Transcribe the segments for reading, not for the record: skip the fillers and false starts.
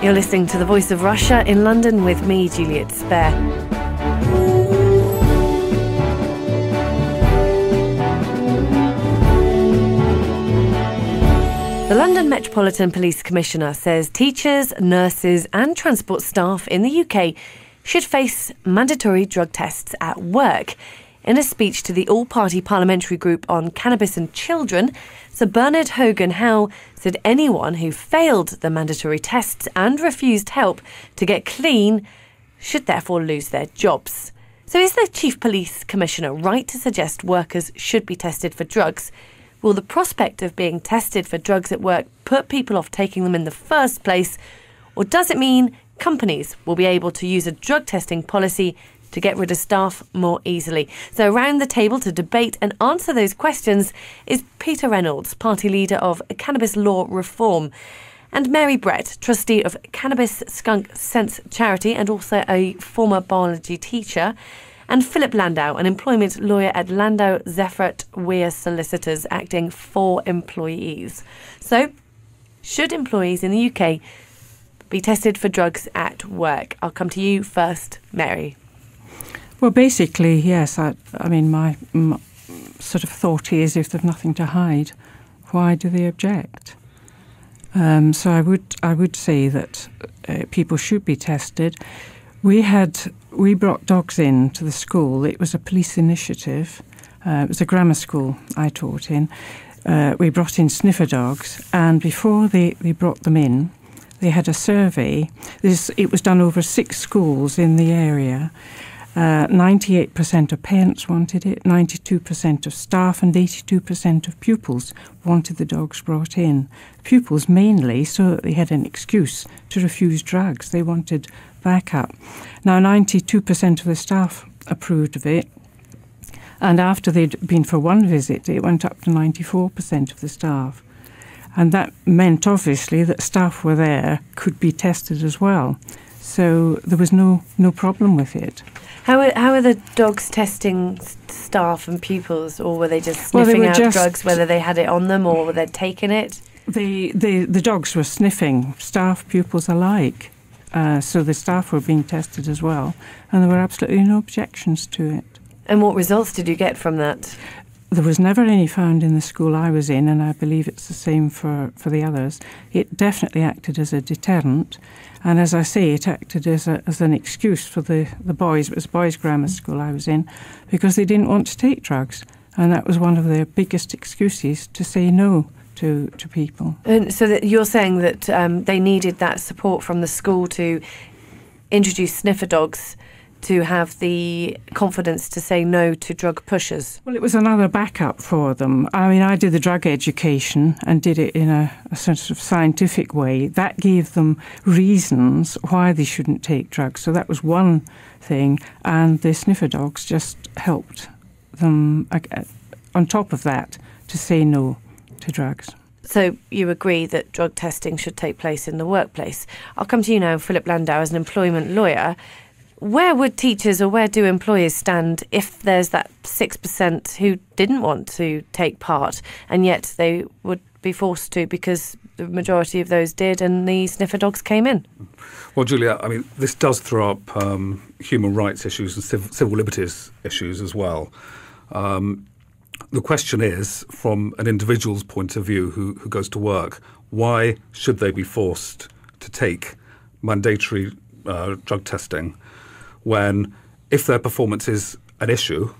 You're listening to The Voice of Russia in London with me, Juliet Spare. The London Metropolitan Police Commissioner says teachers, nurses and transport staff in the UK should face mandatory drug tests at work. In a speech to the all-party parliamentary group on cannabis and children, Sir Bernard Hogan-Howe said anyone who failed the mandatory tests and refused help to get clean should therefore lose their jobs. So is the Chief Police Commissioner right to suggest workers should be tested for drugs? Will the prospect of being tested for drugs at work put people off taking them in the first place? Or does it mean companies will be able to use a drug testing policy to get rid of staff more easily? So around the table to debate and answer those questions is Peter Reynolds, party leader of Cannabis Law Reform, and Mary Brett, trustee of Cannabis, Skunk, Sense charity and also a former biology teacher, and Philip Landau, an employment lawyer at Landau Zeffert Weir Solicitors, acting for employees. So, should employees in the UK be tested for drugs at work? I'll come to you first, Mary. Well, basically, yes. I mean, my sort of thought is if they've nothing to hide, why do they object? So I would say that people should be tested. We brought dogs in to the school. It was a police initiative. It was a grammar school I taught in. We brought in sniffer dogs, and before they brought them in, they had a survey. It was done over 6 schools in the area. 98% of parents wanted it, 92% of staff and 82% of pupils wanted the dogs brought in. Pupils mainly so that they had an excuse to refuse drugs. They wanted backup. Now 92% of the staff approved of it, and after they'd been for one visit it went up to 94% of the staff. And that meant obviously that staff were there could be tested as well. So there was no problem with it. How are the dogs testing staff and pupils, or were they just sniffing out drugs, whether they had it on them or they'd taken it? The dogs were sniffing, staff, pupils alike. So the staff were being tested as well, and there were absolutely no objections to it. And what results did you get from that? There was never any found in the school I was in, and I believe it's the same for the others. It definitely acted as a deterrent, and as I say, it acted as an excuse for the boys. It was a boys' grammar school I was in, because they didn't want to take drugs, and that was one of their biggest excuses to say no to people. And so that you're saying that they needed that support from the school to introduce sniffer dogs to have the confidence to say no to drug pushers? Well, it was another backup for them. I mean, I did the drug education and did it in a sort of scientific way. That gave them reasons why they shouldn't take drugs. So that was one thing. And the sniffer dogs just helped them, on top of that, to say no to drugs. So you agree that drug testing should take place in the workplace. I'll come to you now, Philip Landau, as an employment lawyer. Where would teachers or where do employers stand if there's that 6% who didn't want to take part and yet they would be forced to because the majority of those did and the sniffer dogs came in? Well, Juliet, I mean, this does throw up human rights issues and civil liberties issues as well. The question is, from an individual's point of view who goes to work, why should they be forced to take mandatory drug testing when, if their performance is an issue,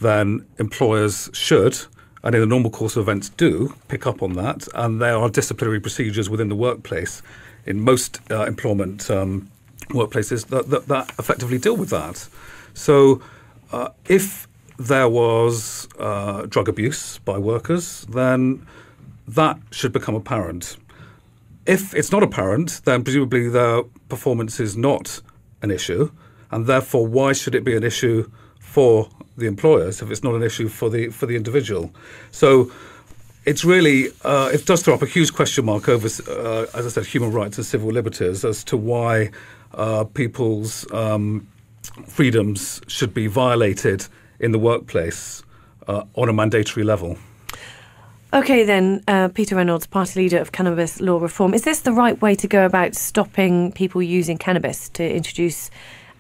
then employers should, and in the normal course of events do, pick up on that, and there are disciplinary procedures within the workplace in most employment workplaces that effectively deal with that. So if there was drug abuse by workers, then that should become apparent. If it's not apparent, then presumably their performance is not an issue, and therefore why should it be an issue for the employers if it's not an issue for the individual? So it's really, it does throw up a huge question mark over, as I said, human rights and civil liberties as to why people's freedoms should be violated in the workplace on a mandatory level. OK then, Peter Reynolds, party leader of Cannabis Law Reform. Is this the right way to go about stopping people using cannabis, to introduce,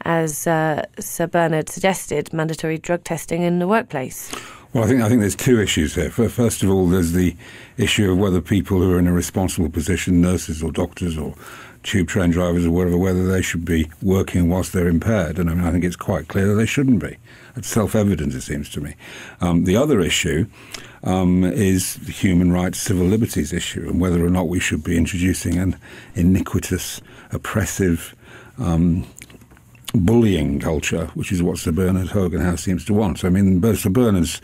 as Sir Bernard suggested, mandatory drug testing in the workplace? Well, I think there's two issues here. First of all, there's the issue of whether people who are in a responsible position, nurses or doctors or tube train drivers or whatever, whether they should be working whilst they're impaired. And I think it's quite clear that they shouldn't be. It's self-evident, it seems to me. The other issue is the human rights, civil liberties issue, and whether or not we should be introducing an iniquitous, oppressive, bullying culture, which is what Sir Bernard Hogan House seems to want. So, Sir Bernard's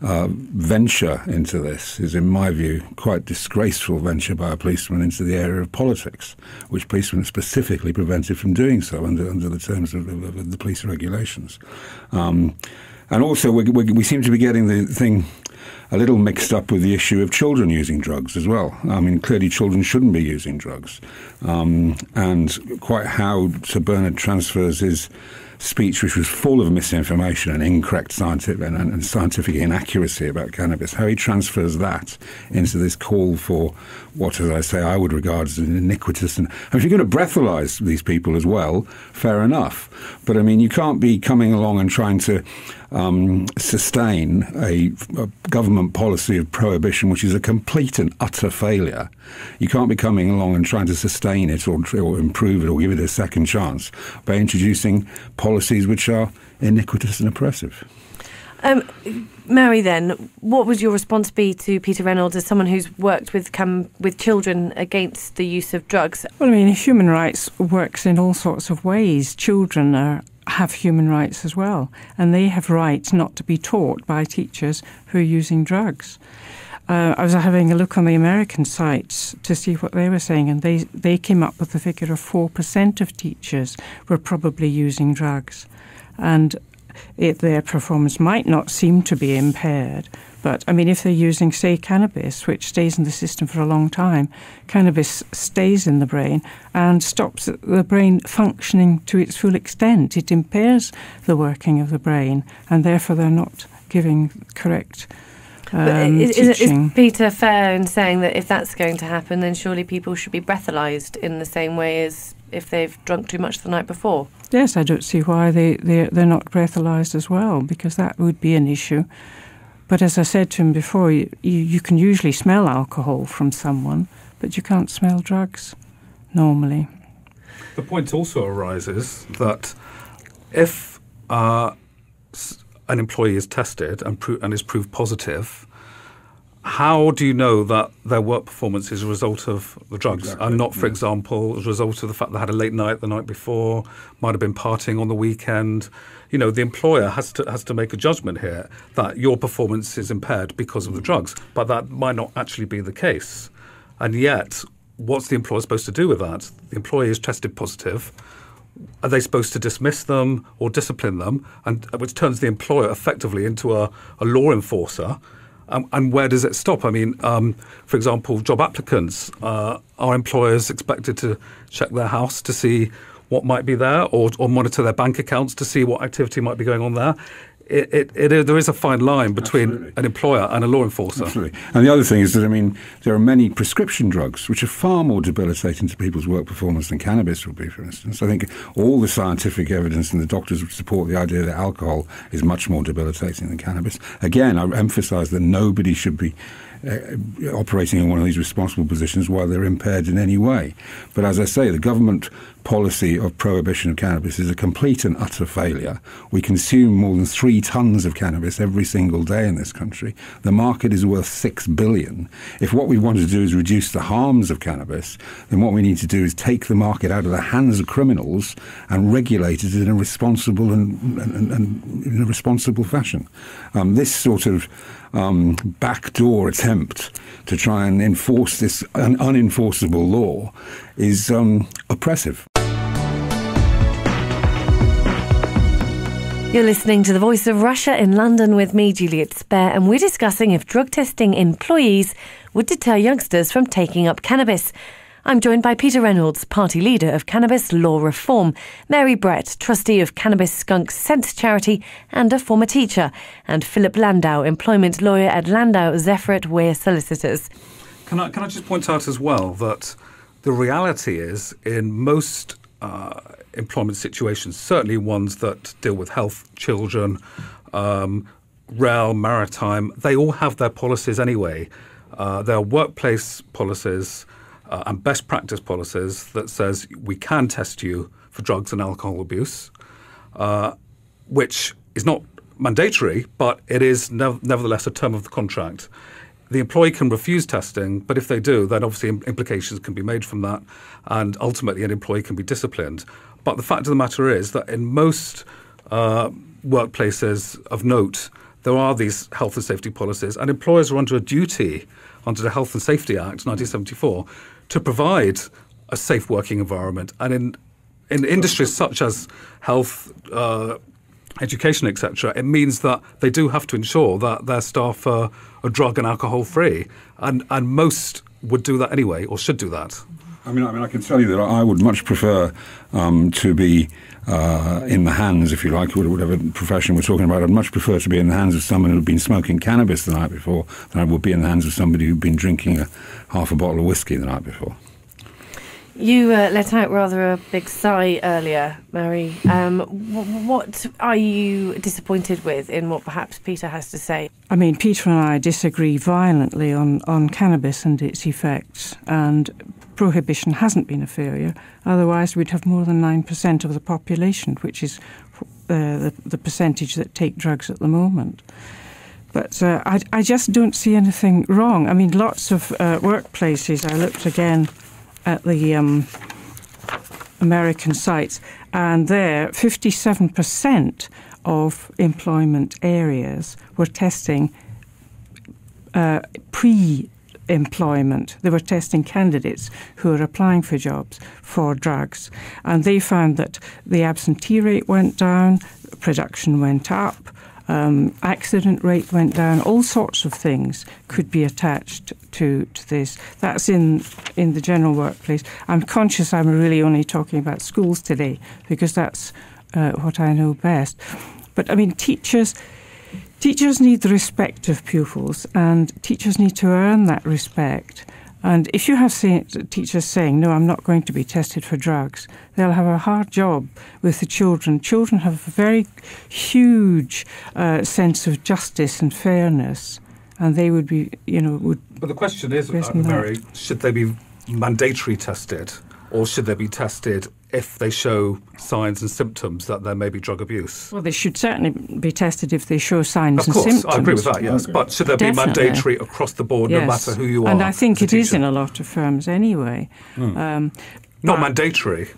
venture into this is, in my view, quite disgraceful venture by a policeman into the area of politics, which policemen are specifically prevented from doing so under the terms of the police regulations. And also, we seem to be getting the thing a little mixed up with the issue of children using drugs as well. Clearly children shouldn't be using drugs. And quite how Sir Bernard transfers his speech, which was full of misinformation and incorrect scientific inaccuracy about cannabis, how he transfers that into this call for what, as I say, I would regard as an iniquitous. And if you're going to breathalyse these people as well, fair enough. But, you can't be coming along and trying to sustain a government policy of prohibition, which is a complete and utter failure. You can't be coming along and trying to sustain it or improve it or give it a second chance by introducing policies which are iniquitous and oppressive. Mary, then, what would your response be to Peter Reynolds as someone who's worked with children against the use of drugs? Well, human rights works in all sorts of ways. Children have human rights as well, and they have rights not to be taught by teachers who are using drugs. I was having a look on the American sites to see what they were saying, and they came up with the figure of 4% of teachers were probably using drugs. And their performance might not seem to be impaired, but if they're using, say, cannabis, which stays in the system for a long time, cannabis stays in the brain and stops the brain functioning to its full extent. It impairs the working of the brain, and therefore they're not giving correct teaching. Is Peter fair in saying that if that's going to happen, then surely people should be breathalyzed in the same way as if they've drunk too much the night before? Yes, I don't see why they're not breathalyzed as well, because that would be an issue. But as I said to him before, you can usually smell alcohol from someone, but you can't smell drugs normally. The point also arises that if an employee is tested and is proved positive, how do you know that their work performance is a result of the drugs and not, for example, as a result of the fact they had a late night the night before, might have been partying on the weekend? The employer has to make a judgment here that your performance is impaired because of the drugs, but that might not actually be the case. And yet, what's the employer supposed to do with that? The employee is tested positive. Are they supposed to dismiss them or discipline them, and which turns the employer effectively into a law enforcer? And where does it stop? For example, job applicants, are employers expected to check their house to see what might be there or monitor their bank accounts to see what activity might be going on there? There is a fine line between an employer and a law enforcer. Absolutely. And the other thing is that, there are many prescription drugs which are far more debilitating to people's work performance than cannabis would be, for instance. I think all the scientific evidence and the doctors would support the idea that alcohol is much more debilitating than cannabis. Again, I emphasise that nobody should be operating in one of these responsible positions while they're impaired in any way. But as I say, the government policy of prohibition of cannabis is a complete and utter failure. We consume more than 3 tons of cannabis every single day in this country. The market is worth $6 billion. If what we want to do is reduce the harms of cannabis, then what we need to do is take the market out of the hands of criminals and regulate it in a responsible and in a responsible fashion. This sort of backdoor attempt to try and enforce this unenforceable law is oppressive. You're listening to The Voice of Russia in London with me, Juliet Spare, and we're discussing if drug testing employees would deter youngsters from taking up cannabis. I'm joined by Peter Reynolds, party leader of Cannabis Law Reform, Mary Brett, trustee of Cannabis Skunk Sense Charity and a former teacher, and Philip Landau, employment lawyer at Landau, Zephyret Weir Solicitors. Can I just point out as well that the reality is in most employment situations, certainly ones that deal with health, children, rail, maritime, they all have their policies anyway. There are workplace policies and best practice policies that says we can test you for drugs and alcohol abuse, which is not mandatory, but it is nevertheless a term of the contract. The employee can refuse testing, but if they do, then obviously implications can be made from that, and ultimately an employee can be disciplined. But the fact of the matter is that in most workplaces of note, there are these health and safety policies, and employers are under a duty under the Health and Safety Act 1974 to provide a safe working environment. And in industries such as health, education, etc., it means that they do have to ensure that their staff are drug and alcohol free, and most would do that anyway, or should do that. I mean, I can tell you that I would much prefer to be in the hands, if you like, whatever profession we're talking about. I'd much prefer to be in the hands of someone who'd been smoking cannabis the night before than I would be in the hands of somebody who'd been drinking half a bottle of whiskey the night before. You let out rather a big sigh earlier, Mary. What are you disappointed with in what perhaps Peter has to say? I mean, Peter and I disagree violently on cannabis and its effects, and prohibition hasn't been a failure. Otherwise, we'd have more than 9% of the population, which is the percentage that take drugs at the moment. But I just don't see anything wrong. I mean, lots of workplaces, I looked again at the American sites, and there 57% of employment areas were testing pre-employment. They were testing candidates who are applying for jobs for drugs, and they found that the absentee rate went down, production went up, accident rate went down. All sorts of things could be attached to this. That's in the general workplace. I'm conscious I'm really only talking about schools today because that's what I know best. But I mean, teachers need the respect of pupils, and teachers need to earn that respect. And if you have teachers saying, no, I'm not going to be tested for drugs, they'll have a hard job with the children. Children have a very huge sense of justice and fairness, and they would be, But the question is, Mary, should they be mandatory tested, or should they be tested if they show signs and symptoms that there may be drug abuse? Well, they should certainly be tested if they show signs and symptoms. Of course, I agree with that, yes. But should there be mandatory across the board, no matter who you are? And I think it is in a lot of firms anyway. Not mandatory,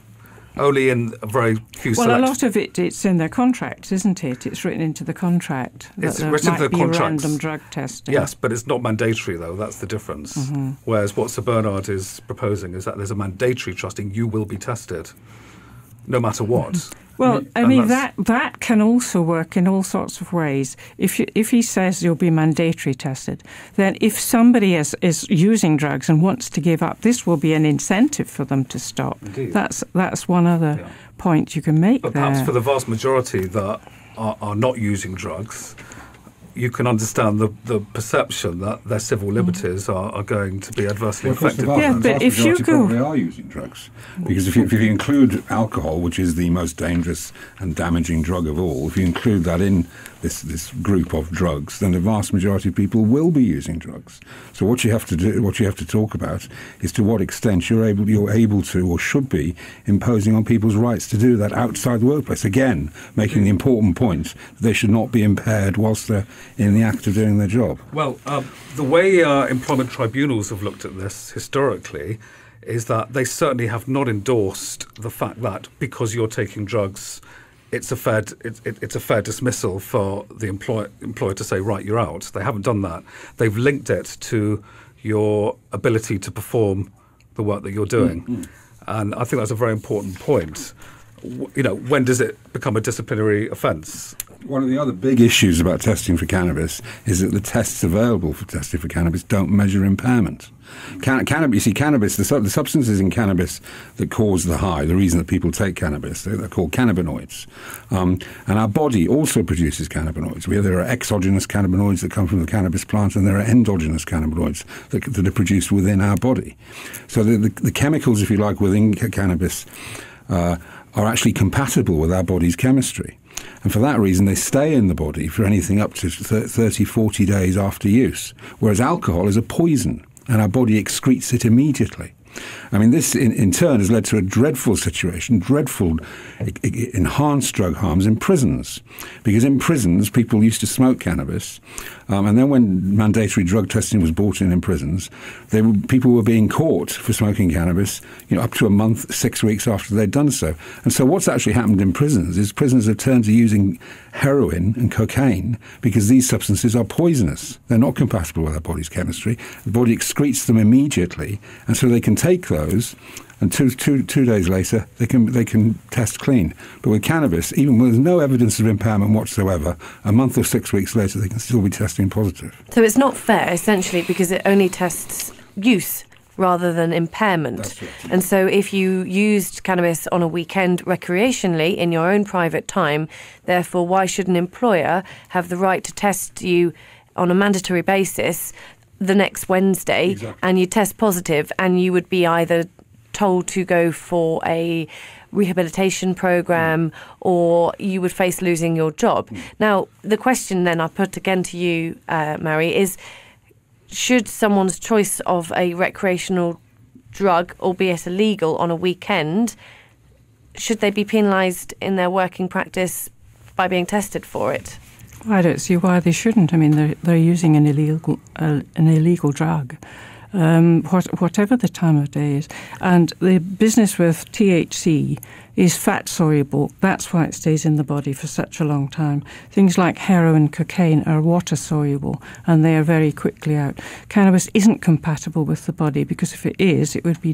only in a very few Well, a lot of it's in their contract, isn't it? It's written into the contract. It's written into the contract. Random drug testing. Yes, but it's not mandatory, though. That's the difference. Mm-hmm. Whereas what Sir Bernard is proposing is that there's a mandatory trusting you will be tested, no matter what. Mm-hmm. Well, I mean, that can also work in all sorts of ways. If he says you'll be mandatory tested, then if somebody is using drugs and wants to give up, this will be an incentive for them to stop. Indeed. That's one other point you can make but there. Perhaps for the vast majority that are not using drugs, you can understand the perception that their civil liberties are going to be adversely affected. But if you probably are using drugs, because if you include alcohol, which is the most dangerous and damaging drug of all, if you include that in this group of drugs, then the vast majority of people will be using drugs. So what you have to do, what you have to talk about, is to what extent you're able to or should be imposing on people's rights to do that outside the workplace. Again, making the important point that they should not be impaired whilst they're in the act of doing their job. Well, the way employment tribunals have looked at this historically is that they certainly have not endorsed the fact that because you're taking drugs, it's a fair dismissal for the employer to say, right, you're out. They haven't done that. They've linked it to your ability to perform the work that you're doing. Mm-hmm. And I think that's a very important point. When does it become a disciplinary offence? One of the other big issues about testing for cannabis is that the tests available for testing for cannabis don't measure impairment. Cannabis, you see, cannabis, the substances in cannabis that cause the high, the reason that people take cannabis, they're called cannabinoids. And our body also produces cannabinoids. There are exogenous cannabinoids that come from the cannabis plant, and there are endogenous cannabinoids that are produced within our body. So the chemicals, if you like, within cannabis are actually compatible with our body's chemistry. And for that reason, they stay in the body for anything up to 30, 40 days after use, whereas alcohol is a poison, and our body excretes it immediately. I mean, this in turn has led to a dreadful situation, dreadful enhanced drug harms in prisons. Because in prisons, people used to smoke cannabis, and then when mandatory drug testing was brought in prisons, people were being caught for smoking cannabis, up to a month, 6 weeks after they'd done so. And so what's actually happened in prisons is prisoners have turned to using heroin and cocaine because these substances are poisonous. They're not compatible with our body's chemistry. The body excretes them immediately, and so they can take those, and two days later they can test clean. But with cannabis, even when there's no evidence of impairment whatsoever, a month or 6 weeks later they can still be testing positive. So it's not fair, essentially, because it only tests use rather than impairment. That's right. And so if you used cannabis on a weekend recreationally in your own private time, therefore why should an employer have the right to test you on a mandatory basis the next Wednesday? Exactly. And you test positive, and you would be either told to go for a rehabilitation program or you would face losing your job. Now, the question then I put again to you, Mary, is should someone's choice of a recreational drug, albeit illegal, on a weekend, should they be penalised in their working practice by being tested for it? I don't see why they shouldn't. I mean, they're using an illegal drug, whatever the time of day is. And the business with THC is fat soluble. That's why it stays in the body for such a long time. Things like heroin, cocaine are water soluble, and they are very quickly out. Cannabis isn't compatible with the body because if it is, it would be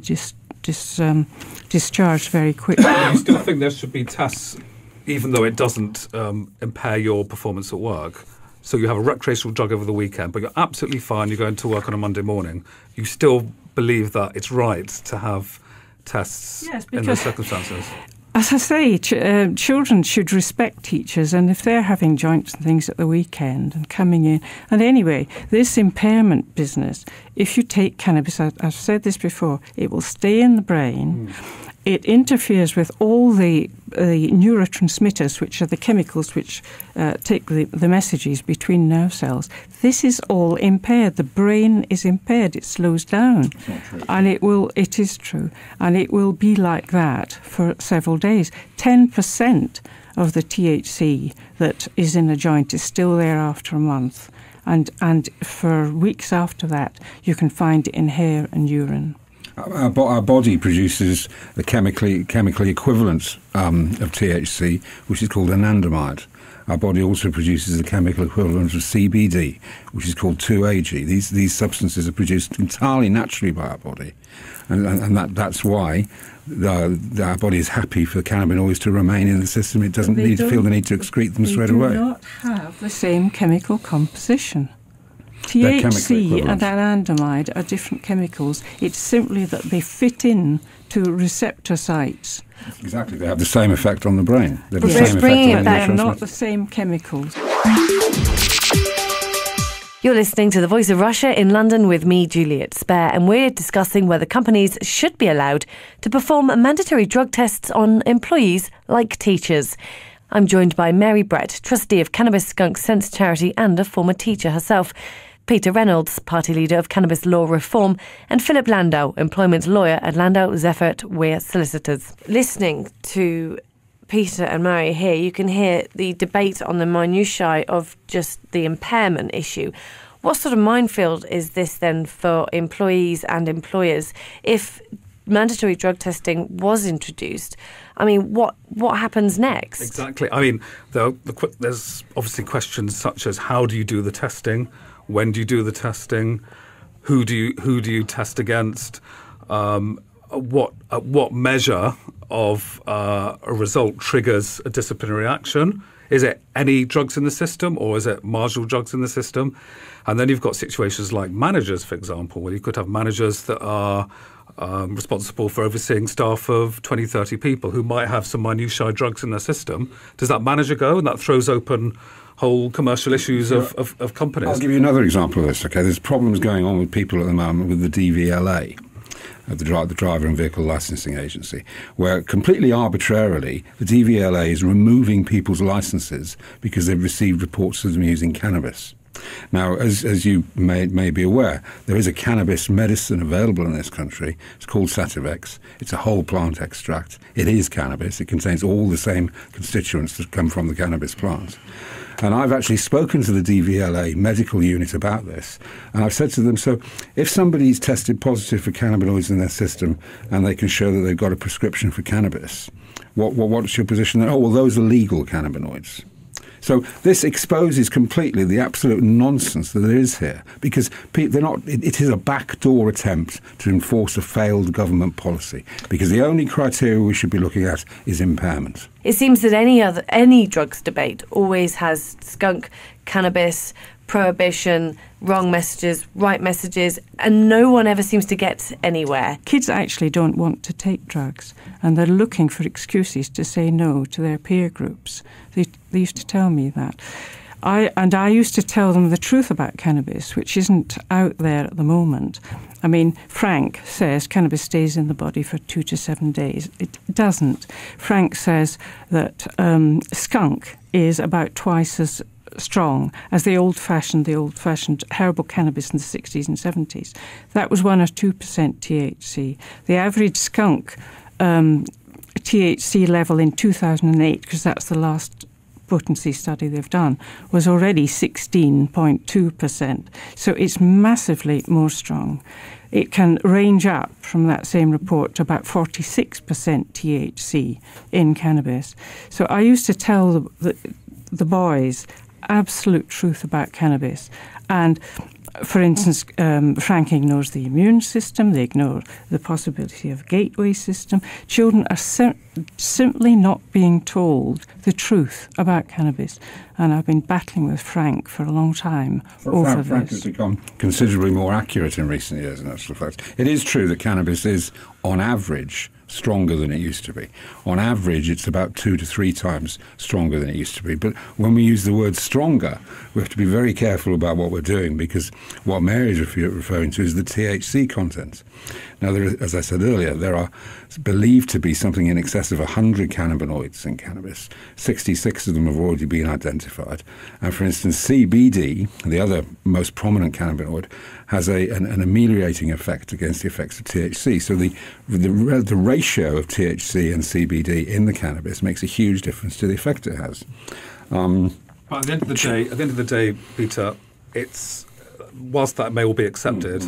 discharged very quickly. I still think there should be tests, even though it doesn't impair your performance at work. So you have a recreational drug over the weekend, but you're absolutely fine. You're going to work on a Monday morning. You still believe that it's right to have tests in those circumstances? As I say, children should respect teachers, and if they're having joints and things at the weekend and coming in. And anyway, this impairment business, if you take cannabis, I've said this before, it will stay in the brain. It interferes with all the neurotransmitters, which are the chemicals which take the messages between nerve cells. This is all impaired. The brain is impaired. It slows down. It's not true. And it is true. And it will be like that for several days. 10% of the THC that is in a joint is still there after a month. And for weeks after that, you can find it in hair and urine. Our body produces the chemically equivalent of THC, which is called anandamide. Our body also produces the chemical equivalent of CBD, which is called 2-AG. These substances are produced entirely naturally by our body, and that's why our body is happy for cannabinoids to remain in the system. It doesn't feel the need to excrete them straight away. They do not have the same chemical composition. THC and anandamide are different chemicals. It's simply that they fit in to receptor sites. Exactly. They have the same effect on the brain. They have the Yes. same Bringing effect on it the back. They're not neurotransmitters. the same chemicals. You're listening to The Voice of Russia in London with me, Juliet Spare, and we're discussing whether companies should be allowed to perform mandatory drug tests on employees like teachers. I'm joined by Mary Brett, trustee of Cannabis, Skunk, Sense charity and a former teacher herself, Peter Reynolds, party leader of Cannabis Law Reform, and Philip Landau, employment lawyer at Landau, Zeffert, Weir Solicitors. Listening to Peter and Mary here, you can hear the debate on the minutiae of just the impairment issue. What sort of minefield is this then for employees and employers? If mandatory drug testing was introduced, I mean, what happens next? Exactly. I mean, there's obviously questions such as how do you do the testing? When do you do the testing? Who do you test against? What measure of a result triggers a disciplinary action? Is it any drugs in the system, or is it marginal drugs in the system? And then you've got situations like managers, for example, where you could have managers that are responsible for overseeing staff of 20, 30 people who might have some minutiae drugs in their system. Does that manager go? And that throws open whole commercial issues of companies. I'll give you another example of this. Okay, there's problems going on with people at the moment with the DVLA, the Driver and Vehicle Licensing Agency, where completely arbitrarily the DVLA is removing people's licences because they've received reports of them using cannabis. Now, as you may be aware, there is a cannabis medicine available in this country. It's called Sativex. It's a whole plant extract. It is cannabis. It contains all the same constituents that come from the cannabis plant. And I've actually spoken to the DVLA medical unit about this. And I've said to them, so if somebody's tested positive for cannabinoids in their system and they can show that they've got a prescription for cannabis, what's your position there? Oh, well, those are legal cannabinoids. So this exposes completely the absolute nonsense that there is here, because they're not. It is a backdoor attempt to enforce a failed government policy, because the only criteria we should be looking at is impairment. It seems that any drugs debate always has skunk, cannabis, prohibition, wrong messages, right messages, and no one ever seems to get anywhere. Kids actually don't want to take drugs, and they're looking for excuses to say no to their peer groups. They used to tell me that. I used to tell them the truth about cannabis, which isn't out there at the moment. I mean, Frank says cannabis stays in the body for 2 to 7 days. It doesn't. Frank says that skunk is about twice as strong as the old-fashioned herbal cannabis in the 60s and 70s. That was 1 or 2% THC. The average skunk THC level in 2008, because that's the last potency study they've done, was already 16.2%. So it's massively more strong. It can range up from that same report to about 46% THC in cannabis. So I used to tell the boys absolute truth about cannabis. And for instance, Frank ignores the immune system, they ignore the possibility of a gateway system. Children are simply not being told the truth about cannabis. And I've been battling with Frank for a long time over this. Frank has become considerably more accurate in recent years, in actual fact. It is true that cannabis is, on average, stronger than it used to be. On average, it's about 2 to 3 times stronger than it used to be. But when we use the word stronger, we have to be very careful about what we're doing, because what Mary is referring to is the THC content. Now, as I said earlier, there are believed to be something in excess of 100 cannabinoids in cannabis. 66 of them have already been identified. And for instance, CBD, the other most prominent cannabinoid, has an ameliorating effect against the effects of THC. So the ratio of THC and CBD in the cannabis makes a huge difference to the effect it has. But at the end of the day, Peter, it's whilst that may all be accepted.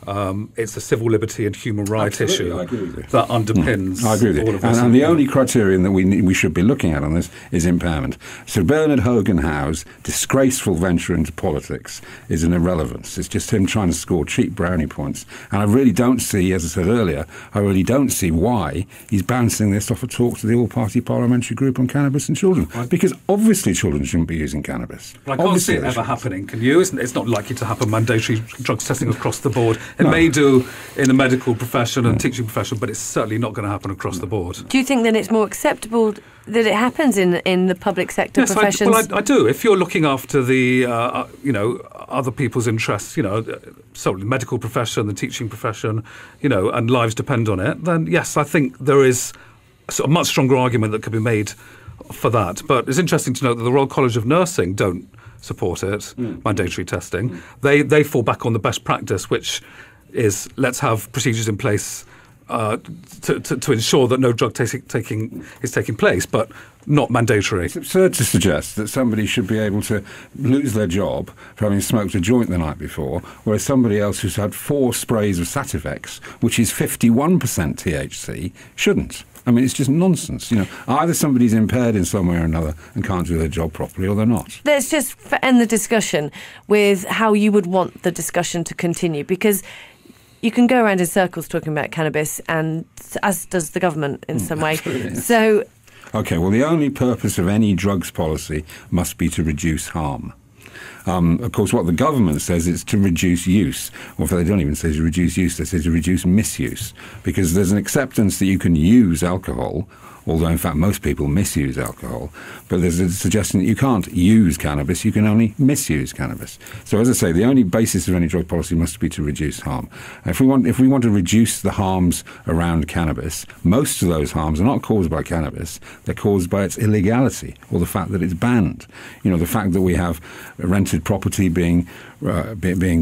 It's a civil liberty and human right issue that underpins I agree with you. all of this. And the only criterion that we should be looking at on this is impairment. So Bernard Hogan-Howe's disgraceful venture into politics is an irrelevance. It's just him trying to score cheap brownie points. And I really don't see, as I said earlier, why he's bouncing this off a talk to the all-party parliamentary group on cannabis and children. Because obviously children shouldn't be using cannabis. I can't see it ever happening, can you? It's not likely to happen mandatory drugs testing across the board. It may do in the medical profession and teaching profession, but it's certainly not going to happen across the board. Do you think that it's more acceptable that it happens in the public sector professions? I do. If you're looking after the other people's interests, certainly the medical profession, the teaching profession, and lives depend on it, then yes, I think there is a sort of much stronger argument that could be made for that. But it's interesting to note that the Royal College of Nursing don't support it, mandatory testing. They fall back on the best practice, which is let's have procedures in place to ensure that no drug taking is taking place, but not mandatory. It's absurd to suggest that somebody should be able to lose their job for having smoked a joint the night before, whereas somebody else who's had 4 sprays of Sativex, which is 51% THC, shouldn't. I mean, it's just nonsense. Either somebody's impaired in some way or another and can't do their job properly, or they're not. Let's just end the discussion with how you would want the discussion to continue, because you can go around in circles talking about cannabis, and as does the government in some way. Absolutely. So Okay, well, the only purpose of any drugs policy must be to reduce harm. Of course, what the government says is to reduce use. Well, they don't even say to reduce use, they say to reduce misuse. Because there's an acceptance that you can use alcohol, although in fact most people misuse alcohol, but there's a suggestion that you can't use cannabis, you can only misuse cannabis. So as I say, the only basis of any drug policy must be to reduce harm. If we want to reduce the harms around cannabis, most of those harms are not caused by cannabis, they're caused by its illegality, or the fact that it's banned. You know, the fact that we have rented property being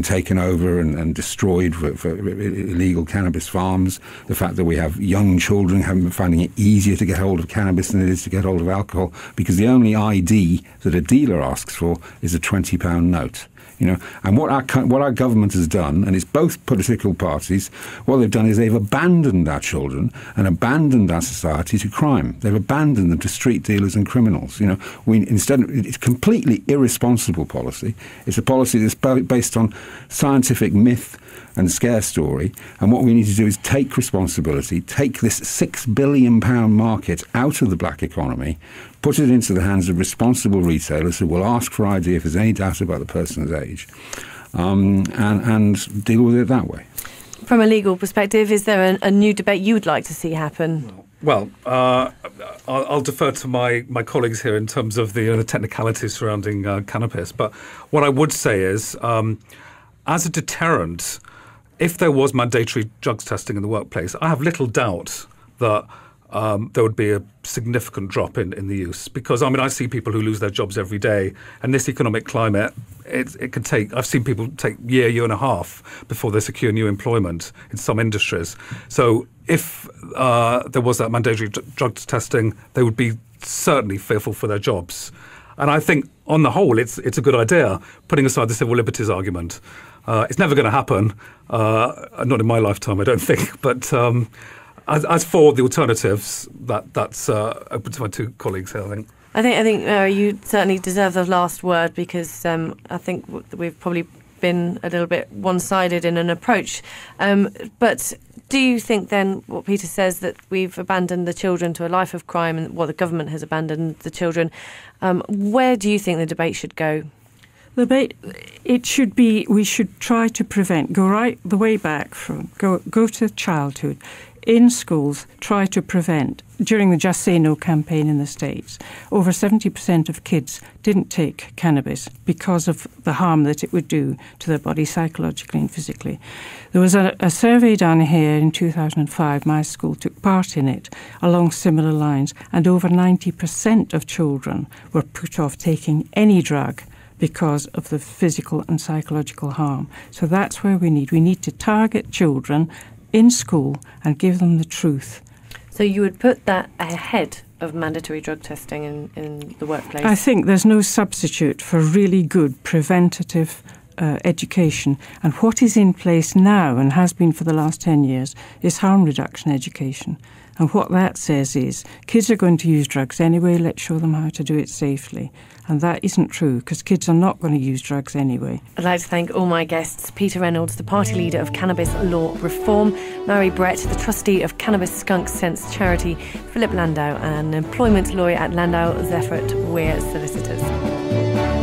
taken over and destroyed for illegal cannabis farms, the fact that we have young children finding it easier to get hold of cannabis than it is to get hold of alcohol, because the only ID that a dealer asks for is a £20 note. You know, and what our government has done, and it's both political parties, what they've done is they've abandoned our children and abandoned our society to crime. They've abandoned them to street dealers and criminals. You know, it's completely irresponsible policy. It's a policy that's based on scientific myth and scare story, and what we need to do is take responsibility, take this £6 billion market out of the black economy, put it into the hands of responsible retailers who will ask for ID if there's any doubt about the person's age, and deal with it that way. From a legal perspective, is there a new debate you would like to see happen? Well, I'll defer to my colleagues here in terms of the technicalities surrounding cannabis, but what I would say is, as a deterrent, if there was mandatory drugs testing in the workplace, I have little doubt that there would be a significant drop in the use. Because, I mean, I see people who lose their jobs every day, and this economic climate, it can take, I've seen people take year and a half before they secure new employment in some industries. So if there was that mandatory drugs testing, they would be certainly fearful for their jobs. And I think, on the whole, it's a good idea, putting aside the civil liberties argument. It's never going to happen, not in my lifetime, I don't think. But as for the alternatives, that's open to my two colleagues here, I think. I think you certainly deserve the last word, because I think we've probably been a little bit one-sided in an approach. But do you think then, what Peter says, that we've abandoned the children to a life of crime, and the government has abandoned the children? Where do you think the debate should go? The debate, it should be, we should try to prevent, go right the way back from, go to childhood. In schools, try to prevent. During the Just Say No campaign in the States, over 70% of kids didn't take cannabis because of the harm that it would do to their body psychologically and physically. There was a survey done here in 2005, my school took part in it, along similar lines, and over 90% of children were put off taking any drug because of the physical and psychological harm. So that's where we need to target children in school and give them the truth. So you would put that ahead of mandatory drug testing in the workplace? I think there's no substitute for really good preventative education. And what is in place now, and has been for the last 10 years, is harm reduction education. And what that says is, kids are going to use drugs anyway, let's show them how to do it safely. And that isn't true, because kids are not going to use drugs anyway. I'd like to thank all my guests: Peter Reynolds, the party leader of Cannabis Law Reform; Mary Brett, the trustee of Cannabis Skunk Sense Charity; Philip Landau, an employment lawyer at Landau Zeffert Weir Solicitors.